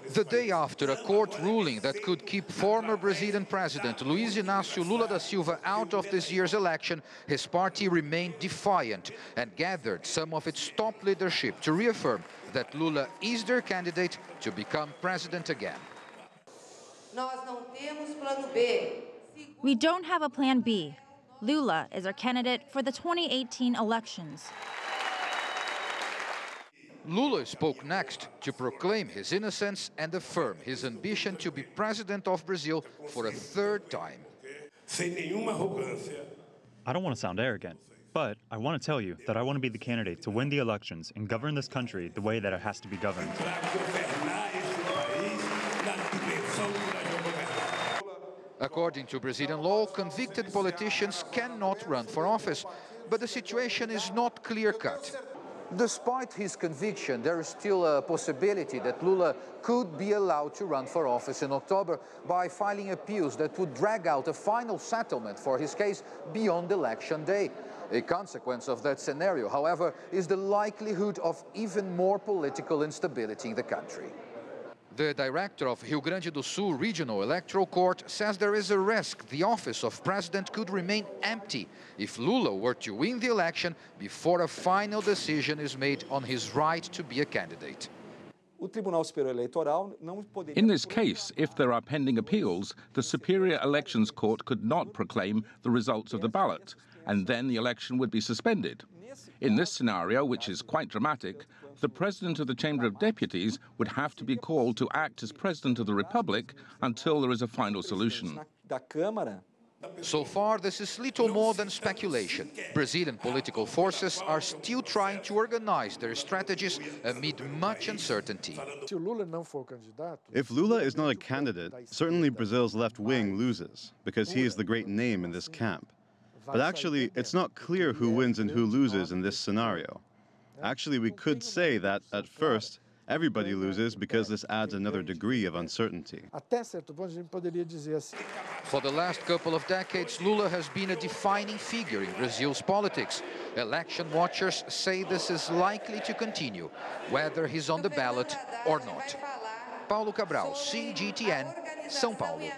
The day after a court ruling that could keep former Brazilian President Luiz Inacio Lula da Silva out of this year's election, his party remained defiant and gathered some of its top leadership to reaffirm that Lula is their candidate to become president again. We don't have a plan B. Lula is our candidate for the 2018 elections. Lula spoke next to proclaim his innocence and affirm his ambition to be president of Brazil for a third time. I don't want to sound arrogant, but I want to tell you that I want to be the candidate to win the elections and govern this country the way that it has to be governed. According to Brazilian law, convicted politicians cannot run for office, but the situation is not clear-cut. Despite his conviction, there is still a possibility that Lula could be allowed to run for office in October by filing appeals that would drag out a final settlement for his case beyond election day. A consequence of that scenario, however, is the likelihood of even more political instability in the country. The director of Rio Grande do Sul Regional Electoral Court says there is a risk the office of president could remain empty if Lula were to win the election before a final decision is made on his right to be a candidate. In this case, if there are pending appeals, the Superior Elections Court could not proclaim the results of the ballot, and then the election would be suspended. In this scenario, which is quite dramatic, the President of the Chamber of Deputies would have to be called to act as President of the Republic until there is a final solution. So far, this is little more than speculation. Brazilian political forces are still trying to organize their strategies amid much uncertainty. If Lula is not a candidate, certainly Brazil's left wing loses, because he is the great name in this camp. But actually, it's not clear who wins and who loses in this scenario. Actually, we could say that, at first, everybody loses because this adds another degree of uncertainty. For the last couple of decades, Lula has been a defining figure in Brazil's politics. Election watchers say this is likely to continue, whether he's on the ballot or not. Paulo Cabral, CGTN, São Paulo.